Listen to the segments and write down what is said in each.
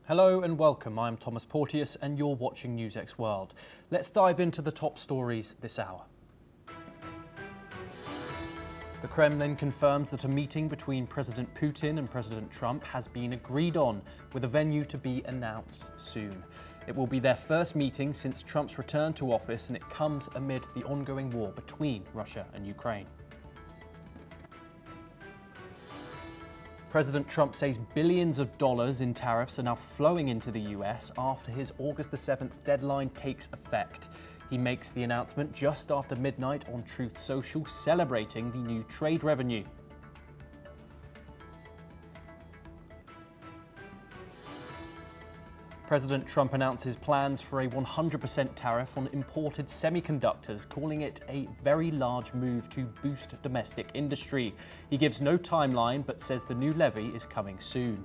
Hello and welcome. I'm Thomas Porteous and you're watching NewsX World. Let's dive into the top stories this hour. The Kremlin confirms that a meeting between President Putin and President Trump has been agreed on, with a venue to be announced soon. It will be their first meeting since Trump's return to office, and it comes amid the ongoing war between Russia and Ukraine. President Trump says billions of dollars in tariffs are now flowing into the US after his August the 7th deadline takes effect. He makes the announcement just after midnight on Truth Social, celebrating the new trade revenue. President Trump announces plans for a 100% tariff on imported semiconductors, calling it a very large move to boost domestic industry. He gives no timeline, but says the new levy is coming soon.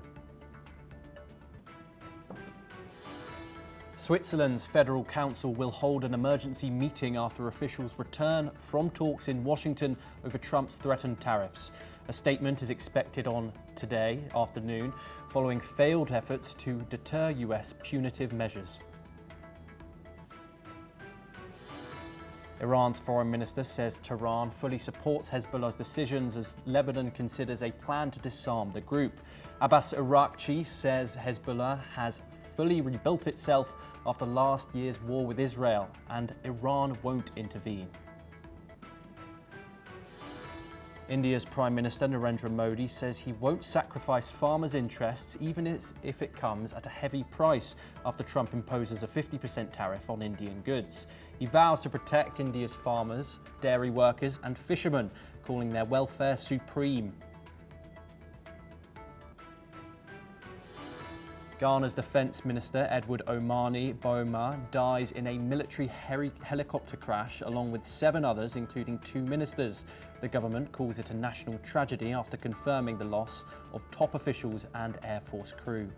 Switzerland's Federal Council will hold an emergency meeting after officials return from talks in Washington over Trump's threatened tariffs. A statement is expected on today afternoon, following failed efforts to deter US punitive measures. Iran's foreign minister says Tehran fully supports Hezbollah's decisions as Lebanon considers a plan to disarm the group. Abbas Araghchi says Hezbollah has fully rebuilt itself after last year's war with Israel, and Iran won't intervene. India's Prime Minister Narendra Modi says he won't sacrifice farmers' interests even if it comes at a heavy price after Trump imposes a 50% tariff on Indian goods. He vows to protect India's farmers, dairy workers and fishermen, calling their welfare supreme. Ghana's Defence Minister Edward Omani Boamah dies in a military helicopter crash along with 7 others, including 2 ministers. The government calls it a national tragedy after confirming the loss of top officials and Air Force crew.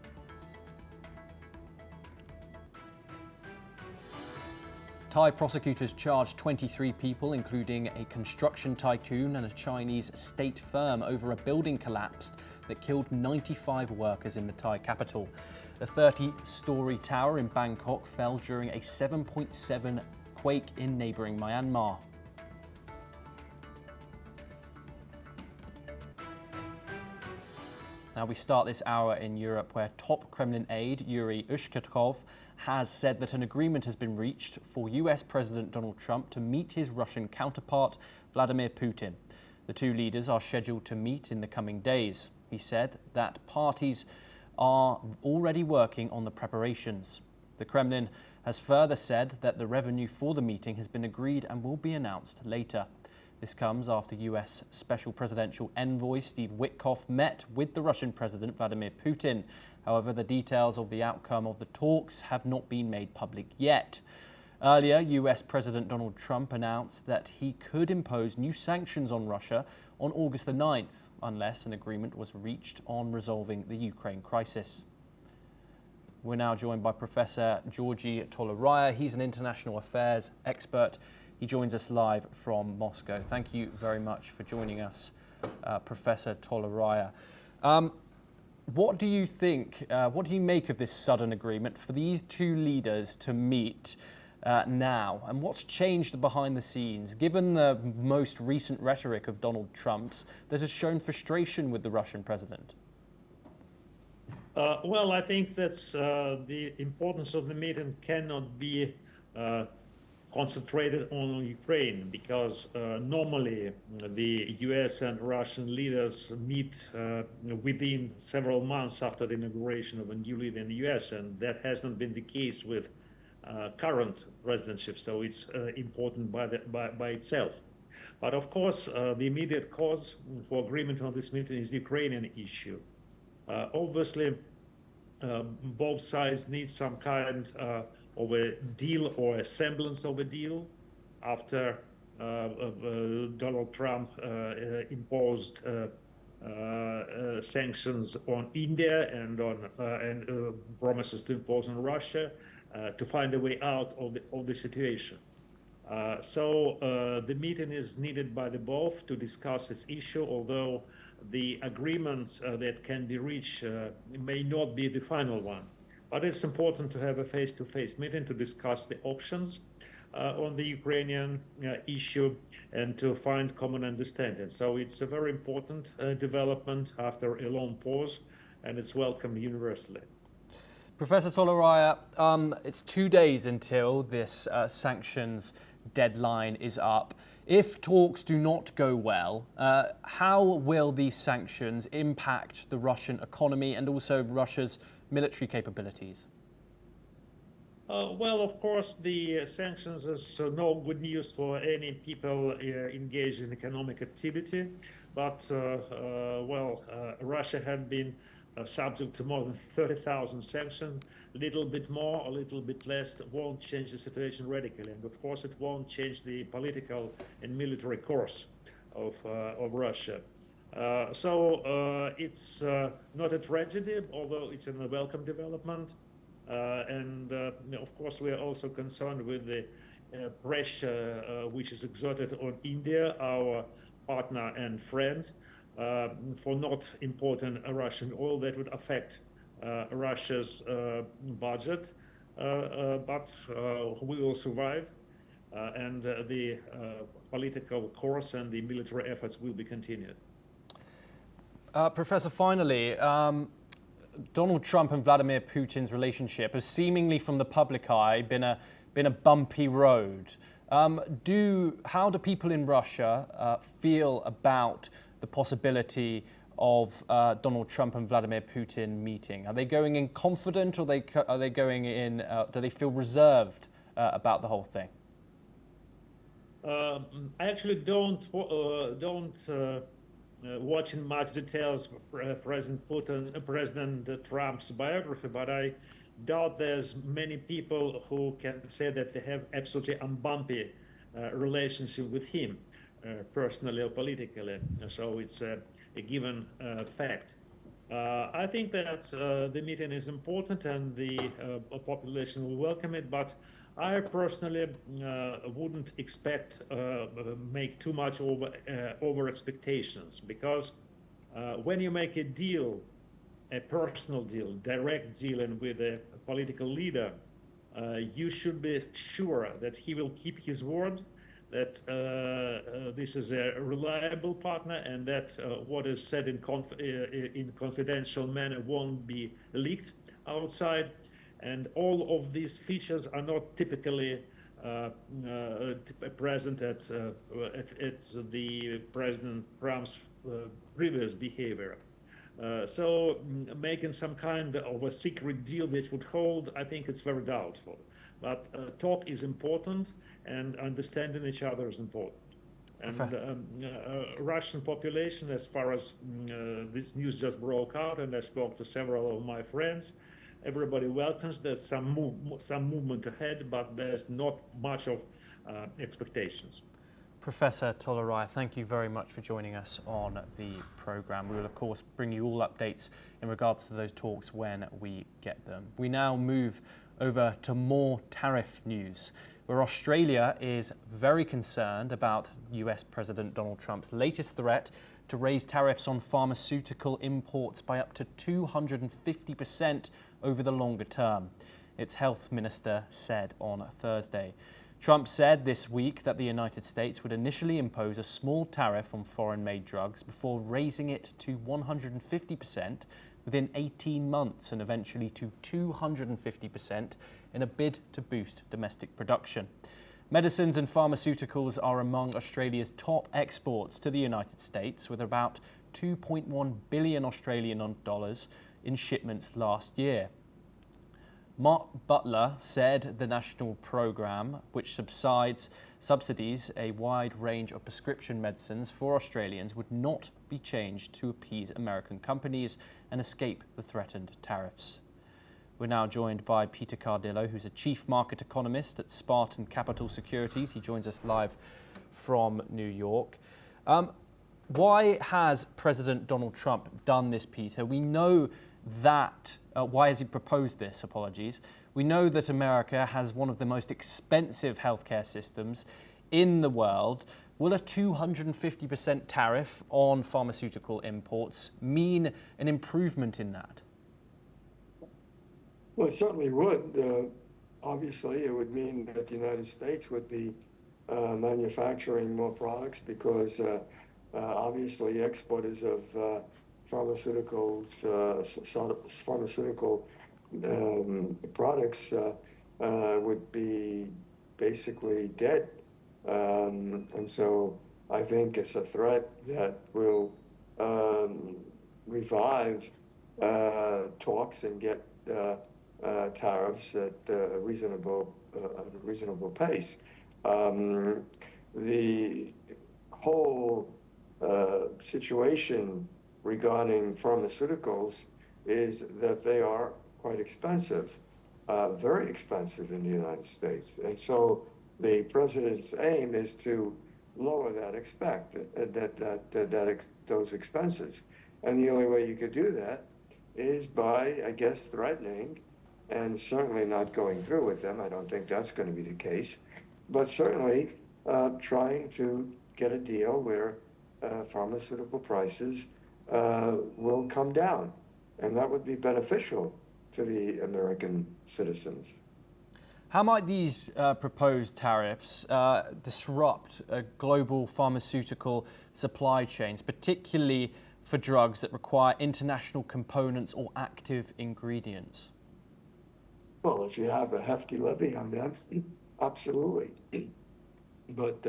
Thai prosecutors charged 23 people, including a construction tycoon and a Chinese state firm, over a building collapse that killed 95 workers in the Thai capital. The 30-story tower in Bangkok fell during a 7.7 quake in neighbouring Myanmar. Now we start this hour in Europe, where top Kremlin aide Yuri Ushakov has said that an agreement has been reached for US President Donald Trump to meet his Russian counterpart Vladimir Putin. The two leaders are scheduled to meet in the coming days. He said that parties are already working on the preparations. The Kremlin has further said that the revenue for the meeting has been agreed and will be announced later. This comes after US Special Presidential Envoy Steve Witkoff met with the Russian President Vladimir Putin. However, the details of the outcome of the talks have not been made public yet. Earlier, US President Donald Trump announced that he could impose new sanctions on Russia on August the 9th, unless an agreement was reached on resolving the Ukraine crisis. We're now joined by Professor Georgi Toleraya. He's an international affairs expert. He joins us live from Moscow. Thank you very much for joining us, Professor Toleraya. What do you think, what do you make of this sudden agreement for these two leaders to meet now? And what's changed behind the scenes, given the most recent rhetoric of Donald Trump's that has shown frustration with the Russian president? Well, I think that's the importance of the meeting cannot be concentrated on Ukraine, because normally the US and Russian leaders meet within several months after the inauguration of a new leader in the US, and that hasn't been the case with current presidency, so it's important by itself. But of course, the immediate cause for agreement on this meeting is the Ukrainian issue. Obviously, both sides need some kind of a deal or a semblance of a deal after Donald Trump imposed sanctions on India and promises to impose on Russia to find a way out of the situation. So the meeting is needed by the both to discuss this issue, although the agreement that can be reached may not be the final one. But it's important to have a face-to-face meeting to discuss the options on the Ukrainian issue and to find common understanding. So it's a very important development after a long pause, and it's welcomed universally. Professor Toleraya, it's 2 days until this sanctions deadline is up. If talks do not go well, how will these sanctions impact the Russian economy and also Russia's military capabilities? Well, of course, the sanctions is no good news for any people engaged in economic activity. But, Russia have been subject to more than 30,000 sanctions. A little bit more, a little bit less won't change the situation radically. And of course, it won't change the political and military course of Russia. It's not a tragedy, although it's a welcome development. Of course, we are also concerned with the pressure which is exerted on India, our partner and friend, for not importing Russian oil. That would affect Russia's budget, but we will survive, and the political course and the military efforts will be continued. Professor, finally, Donald Trump and Vladimir Putin's relationship has seemingly, from the public eye, been a bumpy road. How do people in Russia feel about the possibility of Donald Trump and Vladimir Putin meeting? Are they going in confident, or are they going in? Do they feel reserved about the whole thing? I actually don't watch in much details President Trump's biography, but I doubt there's many people who can say that they have absolutely unbumpy relationship with him, personally or politically. So it's a given fact. I think that the meeting is important and the population will welcome it, but I personally wouldn't expect make too much over expectations, because when you make a deal, a personal deal, direct deal, and with a political leader, you should be sure that he will keep his word, that this is a reliable partner, and that what is said in confidential manner won't be leaked outside. And all of these features are not typically present at the President Trump's previous behavior. So making some kind of a secret deal which would hold, I think it's very doubtful. But talk is important, and understanding each other is important. And Russian population, as far as this news just broke out, and I spoke to several of my friends, everybody welcomes there's some movement ahead, but there's not much of expectations. Professor Toleraya, thank you very much for joining us on the programme. We will, of course, bring you all updates in regards to those talks when we get them. We now move over to more tariff news, where Australia is very concerned about US President Donald Trump's latest threat to raise tariffs on pharmaceutical imports by up to 250% over the longer term, its health minister said on Thursday. Trump said this week that the United States would initially impose a small tariff on foreign-made drugs before raising it to 150% within 18 months and eventually to 250% in a bid to boost domestic production. Medicines and pharmaceuticals are among Australia's top exports to the United States, with about 2.1 billion Australian dollars in shipments last year. Mark Butler said the national programme, which subsidies a wide range of prescription medicines for Australians, would not be changed to appease American companies and escape the threatened tariffs. We're now joined by Peter Cardillo, who's a chief market economist at Spartan Capital Securities. He joins us live from New York. Why has President Donald Trump done this, Peter? We know that, why has he proposed this? Apologies. We know that America has one of the most expensive healthcare systems in the world. Will a 250% tariff on pharmaceutical imports mean an improvement in that? Well, it certainly would. Obviously, it would mean that the United States would be manufacturing more products because obviously exporters of pharmaceuticals, pharmaceutical products would be basically dead. And so I think it's a threat that will revive talks and get tariffs at a reasonable pace. The whole situation regarding pharmaceuticals is that they are quite expensive, very expensive in the United States. And so the president's aim is to lower those expenses. And the only way you could do that is by, I guess, threatening and certainly not going through with them. I don't think that's going to be the case, but certainly trying to get a deal where pharmaceutical prices will come down. And that would be beneficial to the American citizens. How might these proposed tariffs disrupt global pharmaceutical supply chains, particularly for drugs that require international components or active ingredients? Well, if you have a hefty levy on them, absolutely. But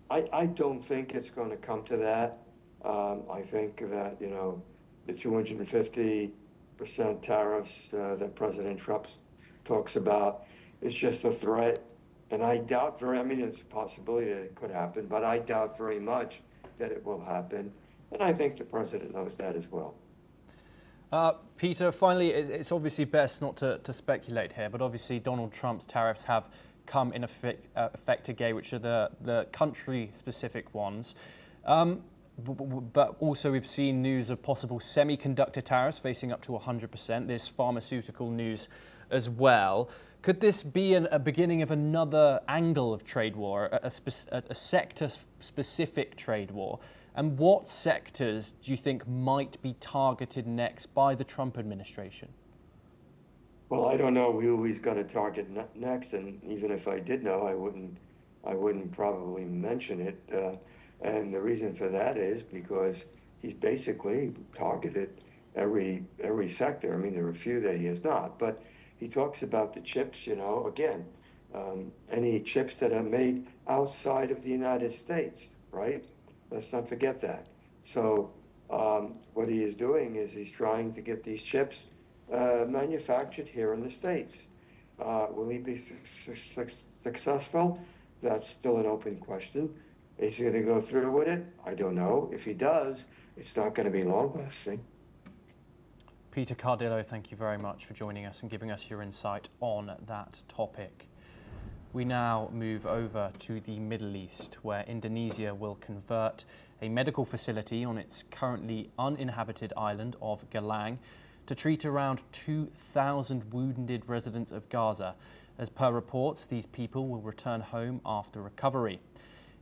I don't think it's going to come to that. I think that, the 250% tariffs that President Trump talks about is just a threat. And I doubt it's a possibility that it could happen, but I doubt very much that it will happen. And I think the president knows that as well. Peter, finally, it's obviously best not to speculate here, but obviously Donald Trump's tariffs have come in effect again, which are the country-specific ones. But also we've seen news of possible semiconductor tariffs facing up to 100%. There's pharmaceutical news as well. Could this be a beginning of another angle of trade war, a sector-specific trade war? And what sectors do you think might be targeted next by the Trump administration? Well, I don't know who he's going to target next, and even if I did know, I wouldn't probably mention it. And the reason for that is because he's basically targeted every sector. I mean, there are a few that he has not, but he talks about the chips. Again, any chips that are made outside of the United States, right? Let's not forget that. So what he is doing is he's trying to get these chips manufactured here in the States. Will he be successful? That's still an open question. Is he going to go through with it? I don't know. If he does, it's not going to be long-lasting. Peter Cardillo, thank you very much for joining us and giving us your insight on that topic. We now move over to the Middle East, where Indonesia will convert a medical facility on its currently uninhabited island of Galang to treat around 2,000 wounded residents of Gaza. As per reports, these people will return home after recovery.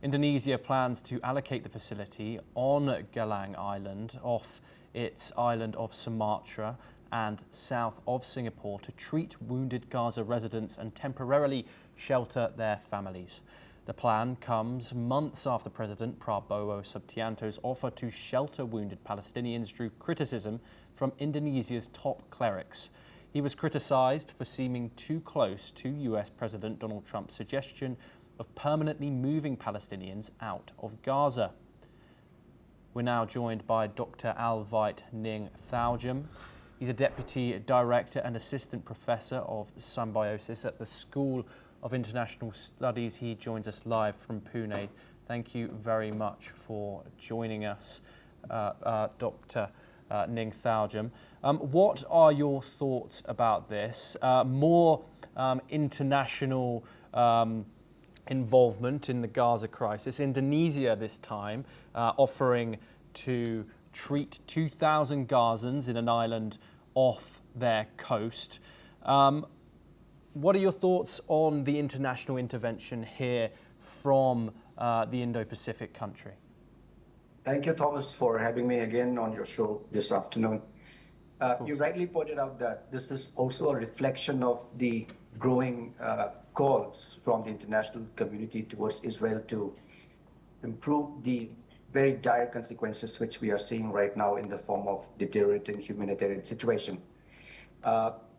Indonesia plans to allocate the facility on Galang Island off its island of Sumatra and south of Singapore to treat wounded Gaza residents and temporarily shelter their families. The plan comes months after President Prabowo Subianto's offer to shelter wounded Palestinians drew criticism from Indonesia's top clerics. He was criticised for seeming too close to US President Donald Trump's suggestion of permanently moving Palestinians out of Gaza. We're now joined by Dr. Alvite Ning Thaujam. He's a Deputy Director and Assistant Professor of Symbiosis at the School of International Studies. He joins us live from Pune. Thank you very much for joining us, Dr. Ning Thaujam. What are your thoughts about this? More international involvement in the Gaza crisis. Indonesia this time offering to treat 2,000 Gazans in an island off their coast. What are your thoughts on the international intervention here from the Indo-Pacific country? Thank you, Thomas, for having me again on your show this afternoon. You rightly pointed out that this is also a reflection of the growing calls from the international community towards Israel to improve the very dire consequences which we are seeing right now in the form of deteriorating humanitarian situation.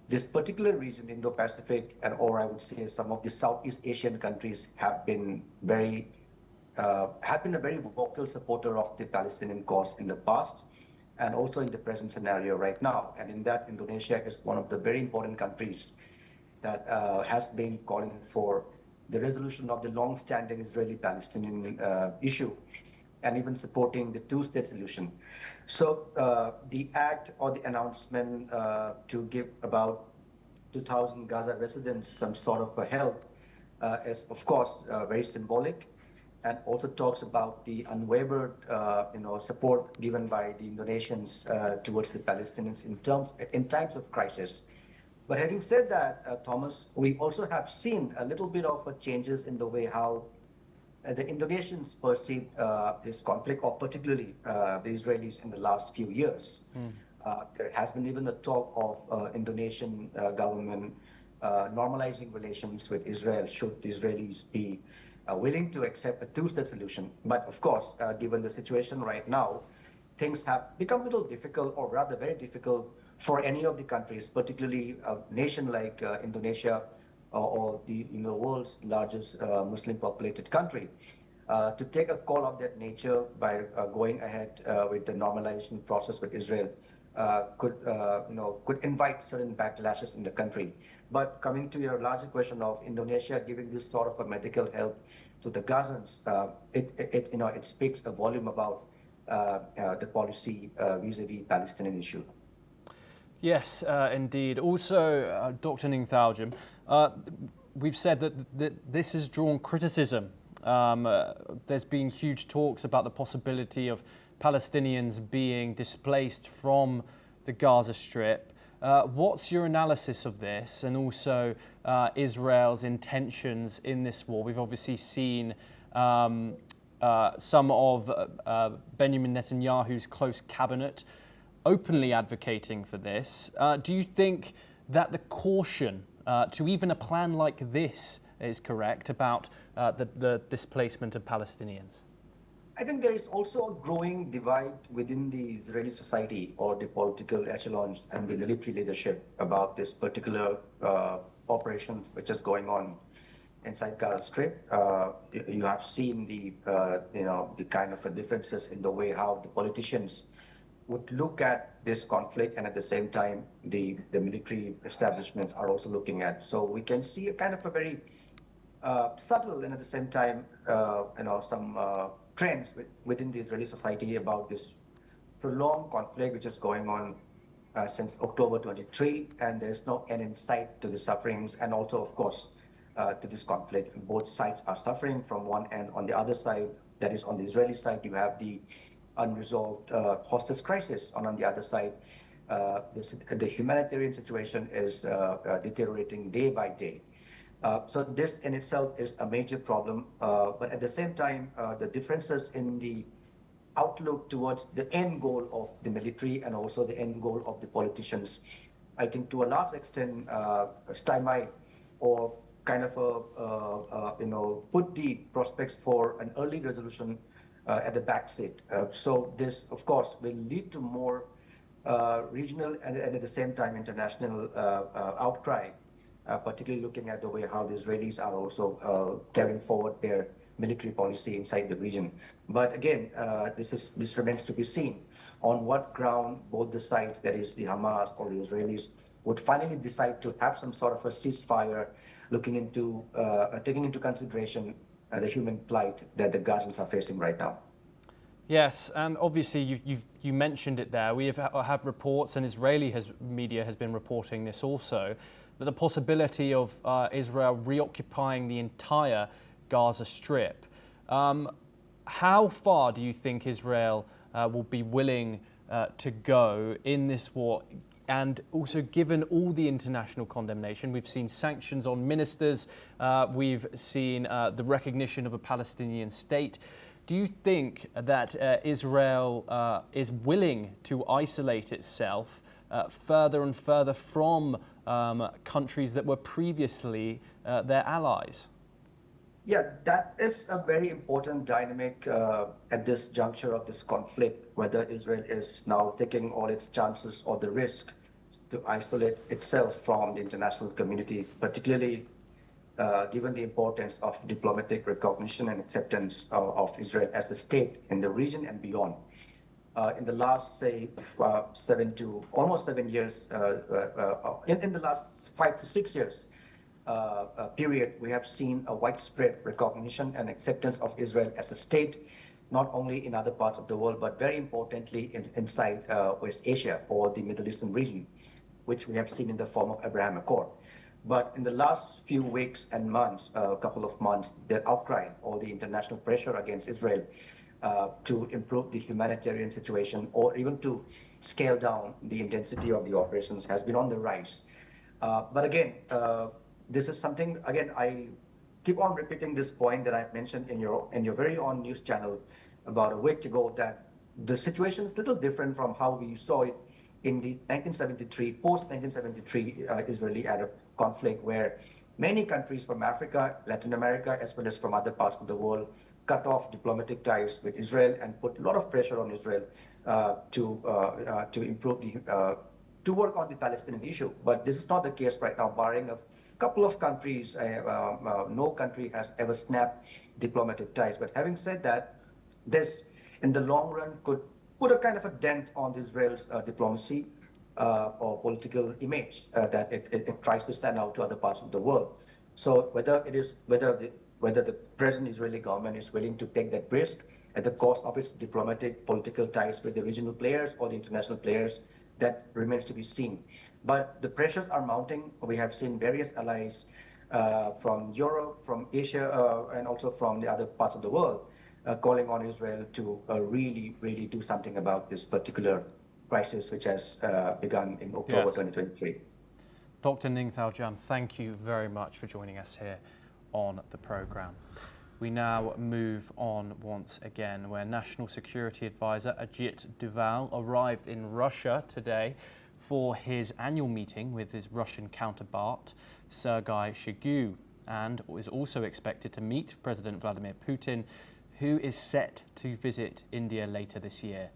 This particular region, Indo-Pacific, or I would say some of the Southeast Asian countries have been a very vocal supporter of the Palestinian cause in the past and also in the present scenario right now. And in that, Indonesia is one of the very important countries that has been calling for the resolution of the long-standing Israeli-Palestinian issue and even supporting the two-state solution. So the act or the announcement to give about 2,000 Gaza residents some sort of a help is, of course, very symbolic, and also talks about the unwavered support given by the Indonesians towards the Palestinians in times of crisis. But having said that, Thomas, we also have seen a little bit of changes in the way how the Indonesians perceive this conflict, or particularly the Israelis in the last few years. There has been even a talk of Indonesian government normalizing relations with Israel should the Israelis be willing to accept a two-state solution. But of course, given the situation right now, things have become a little difficult, or rather very difficult, for any of the countries, particularly a nation like Indonesia or the world's largest Muslim populated country, to take a call of that nature by going ahead with the normalization process with Israel could invite certain backlashes in the country. But coming to your larger question of Indonesia giving this sort of a medical help to the Gazans, it speaks a volume about the policy vis-a-vis Palestinian issue. Yes, indeed. Also, Dr. Ning Thaljim, we've said that this has drawn criticism. There's been huge talks about the possibility of Palestinians being displaced from the Gaza Strip. What's your analysis of this, and also Israel's intentions in this war? We've obviously seen some of Benjamin Netanyahu's close cabinet openly advocating for this. Do you think that the caution to even a plan like this is correct about the displacement of Palestinians? I think there is also a growing divide within the Israeli society, or the political echelons and the military leadership, about this particular operation which is going on inside Gaza Strip. You have seen the kind of differences in the way how the politicians would look at this conflict, and at the same time the military establishments are also looking at. So we can see a kind of a very subtle, and at the same time some trends within the Israeli society about this prolonged conflict which is going on since October 23, and there is no end in sight to the sufferings, and also, of course, to this conflict. Both sides are suffering from one end. On the other side, that is on the Israeli side, you have the unresolved hostage crisis, and on the other side, the humanitarian situation is deteriorating day by day. So this in itself is a major problem, but at the same time, the differences in the outlook towards the end goal of the military and also the end goal of the politicians, I think to a large extent stymie or kind of put the prospects for an early resolution at the back seat. So this, of course, will lead to more regional and at the same time international outcry, particularly looking at the way how the Israelis are also carrying forward their military policy inside the region. But again, this remains to be seen on what ground both the sides, that is the Hamas or the Israelis, would finally decide to have some sort of a ceasefire, looking into taking into consideration the human plight that the Gazans are facing right now. Yes, and obviously you mentioned it there. We have reports, and Israeli media has been reporting this also, that the possibility of Israel reoccupying the entire Gaza Strip. How far do you think Israel will be willing to go in this war? And also, given all the international condemnation, we've seen sanctions on ministers, we've seen the recognition of a Palestinian state. Do you think that Israel is willing to isolate itself further and further from countries that were previously their allies? Yeah, that is a very important dynamic at this juncture of this conflict, whether Israel is now taking all its chances or the risk to isolate itself from the international community, particularly given the importance of diplomatic recognition and acceptance of Israel as a state in the region and beyond. In the last, say, almost 7 years, in the last 5 to 6 years period, we have seen a widespread recognition and acceptance of Israel as a state, not only in other parts of the world, but very importantly inside West Asia or the Middle Eastern region, which we have seen in the form of Abraham Accord. But in the last few weeks and months, a couple of months, the outcry or the international pressure against Israel to improve the humanitarian situation or even to scale down the intensity of the operations has been on the rise. But again, this is something, again, I keep on repeating this point that I've mentioned in your very own news channel about a week ago, that the situation is a little different from how we saw it in the 1973, post-1973 Israeli-Arab conflict, where many countries from Africa, Latin America, as well as from other parts of the world, cut off diplomatic ties with Israel and put a lot of pressure on Israel to improve to work on the Palestinian issue. But this is not the case right now, barring a couple of countries. No country has ever snapped diplomatic ties. But having said that, this, in the long run, could put a kind of a dent on Israel's diplomacy or political image that it tries to send out to other parts of the world. So whether the present Israeli government is willing to take that risk at the cost of its diplomatic political ties with the regional players or the international players, that remains to be seen. But the pressures are mounting. We have seen various allies from Europe, from Asia, and also from the other parts of the world calling on Israel to really, really do something about this particular crisis, which has begun in October 2023. Dr. Ningthao Jam, thank you very much for joining us here on the programme. We now move on once again, where National Security Advisor Ajit Doval arrived in Russia today for his annual meeting with his Russian counterpart, Sergei Shoigu, and is also expected to meet President Vladimir Putin, who is set to visit India later this year.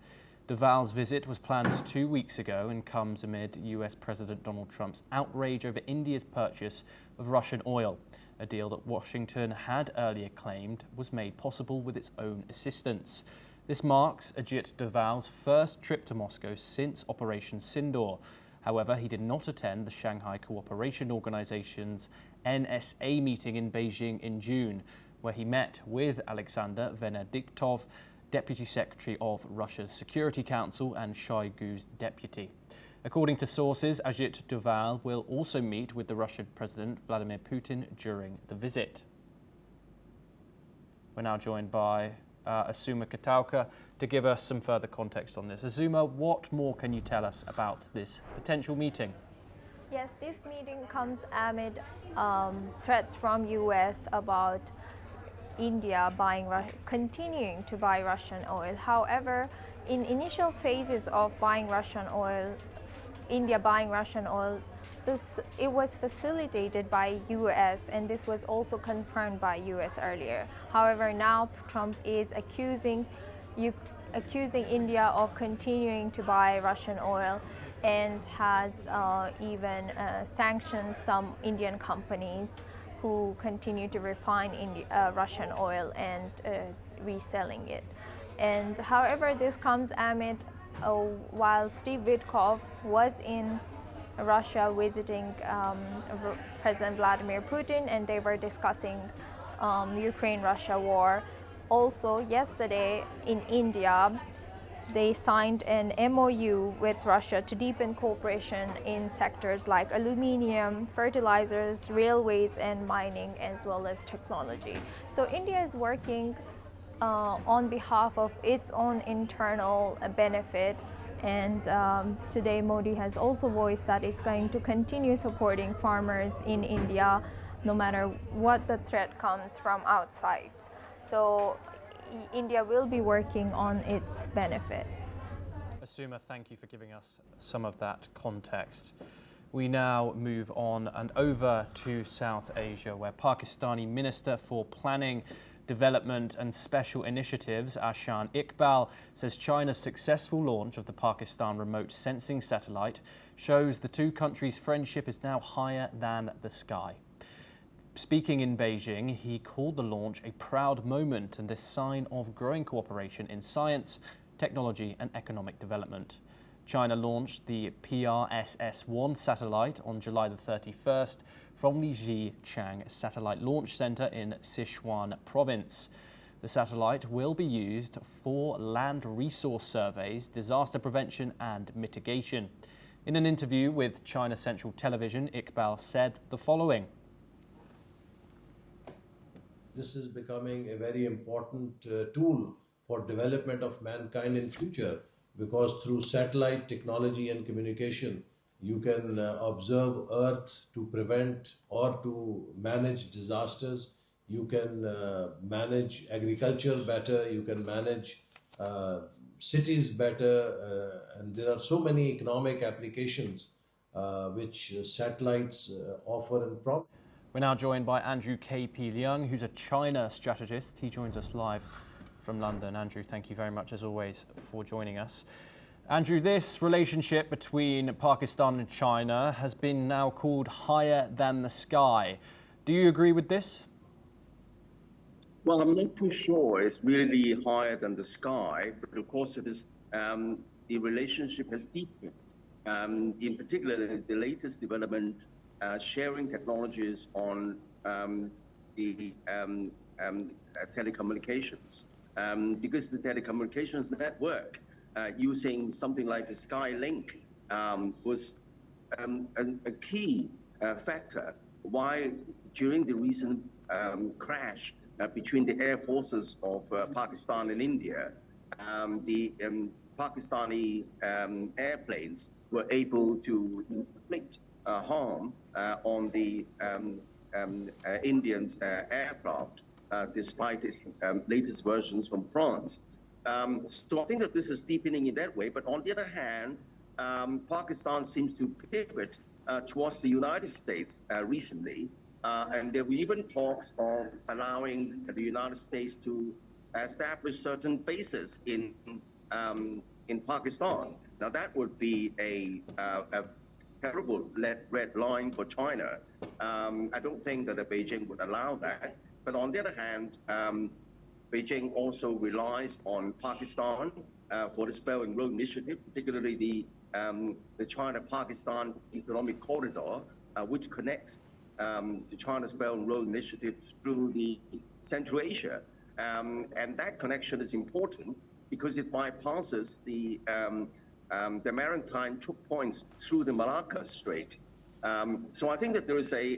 Doval's visit was planned 2 weeks ago and comes amid US President Donald Trump's outrage over India's purchase of Russian oil, a deal that Washington had earlier claimed was made possible with its own assistance. This marks Ajit Doval's first trip to Moscow since Operation Sindoor. However, he did not attend the Shanghai Cooperation Organization's NSA meeting in Beijing in June, where he met with Alexander Venediktov, Deputy Secretary of Russia's Security Council and Shoigu's deputy. According to sources, Ajit Doval will also meet with the Russian President Vladimir Putin during the visit. We're now joined by Asuma Katauka to give us some further context on this. Asuma, what more can you tell us about this potential meeting? Yes, this meeting comes amid threats from US about India continuing to buy Russian oil. However, in initial phases of buying Russian oil, India buying Russian oil, it was facilitated by US, and this was also confirmed by US earlier. However, now Trump is accusing India of continuing to buy Russian oil and has even sanctioned some Indian companies who continue to refine Russian oil and reselling it. And however, this comes amid while Steve Witkoff was in Russia visiting President Vladimir Putin, and they were discussing Ukraine-Russia war. Also, yesterday in India, they signed an MOU with Russia to deepen cooperation in sectors like aluminium, fertilizers, railways, and mining, as well as technology. So India is working on behalf of its own internal benefit. And today Modi has also voiced that it's going to continue supporting farmers in India no matter what the threat comes from outside. So India will be working on its benefit. Asuma, thank you for giving us some of that context. We now move on and over to South Asia, where Pakistani Minister for Planning, Development and Special Initiatives, Ahsan Iqbal, says China's successful launch of the Pakistan remote sensing satellite shows the two countries' friendship is now higher than the sky. Speaking in Beijing, he called the launch a proud moment and a sign of growing cooperation in science, technology and economic development. China launched the PRSS-1 satellite on July the 31st from the Xinjiang Satellite Launch Center in Sichuan province. The satellite will be used for land resource surveys, disaster prevention and mitigation. In an interview with China Central Television, Iqbal said the following. This is becoming a very important tool for development of mankind in future, because through satellite technology and communication, you can observe Earth to prevent or to manage disasters. You can manage agriculture better. You can manage cities better. And there are so many economic applications which satellites offer and provide. We're now joined by Andrew K.P. Leung, who's a China strategist. He joins us live from London. Andrew, thank you very much, as always, for joining us. Andrew, this relationship between Pakistan and China has been now called higher than the sky. Do you agree with this? Well, I'm not too sure it's really higher than the sky, but of course it is. The relationship has deepened. In particular, the latest development, sharing technologies on the telecommunications. Because the telecommunications network using something like the Skylink was a key factor why during the recent crash between the air forces of Pakistan and India, the Pakistani airplanes were able to inflict harm on the Indians' aircraft, despite its latest versions from France. So I think that this is deepening in that way. But on the other hand, Pakistan seems to pivot towards the United States recently. And there were even talks of allowing the United States to establish certain bases in Pakistan. Now that would be a terrible red line for China. I don't think that Beijing would allow that. But on the other hand, Beijing also relies on Pakistan for the Belt and Road Initiative, particularly the China-Pakistan Economic Corridor, which connects the China's Belt and Road Initiative through the Central Asia. And that connection is important because it bypasses the maritime choke points through the Malacca Strait. So I think that there is a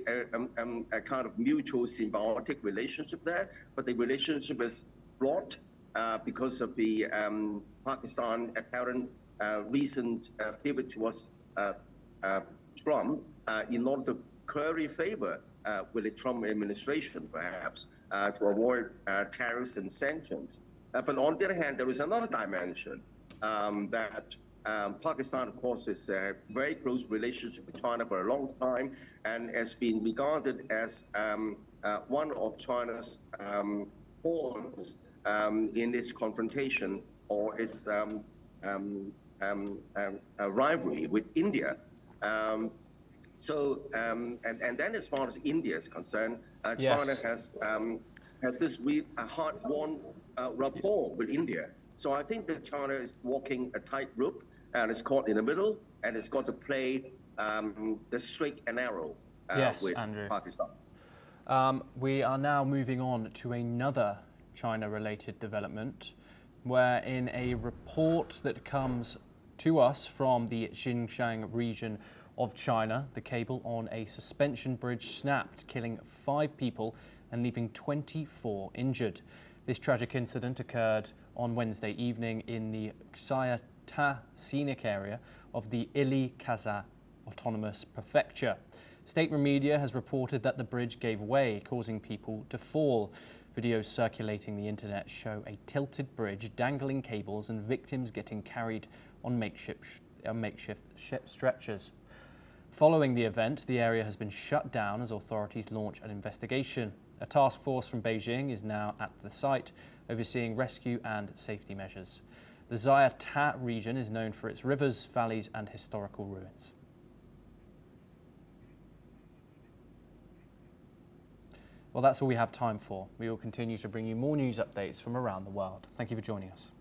kind of mutual symbiotic relationship there, but the relationship is fraught because of the Pakistan apparent recent pivot towards Trump in order to curry favor with the Trump administration, perhaps, to avoid tariffs and sanctions. But on the other hand, there is another dimension that Pakistan, of course, is a very close relationship with China for a long time and has been regarded as one of China's pawns in this confrontation or its rivalry with India. And then as far as India is concerned, China has this hard-won rapport with India. So I think that China is walking a tightrope and it's caught in the middle, and it's got to play the straight and narrow with Andrew. Pakistan. We are now moving on to another China-related development, where in a report that comes to us from the Xinjiang region of China, the cable on a suspension bridge snapped, killing 5 people and leaving 24 injured. This tragic incident occurred on Wednesday evening in the Xiata Scenic area of the Ili-Kaza Autonomous Prefecture. State media has reported that the bridge gave way, causing people to fall. Videos circulating the internet show a tilted bridge, dangling cables and victims getting carried on makeshift stretchers. Following the event, the area has been shut down as authorities launch an investigation. A task force from Beijing is now at the site, overseeing rescue and safety measures. The Xiata region is known for its rivers, valleys and historical ruins. Well, that's all we have time for. We will continue to bring you more news updates from around the world. Thank you for joining us.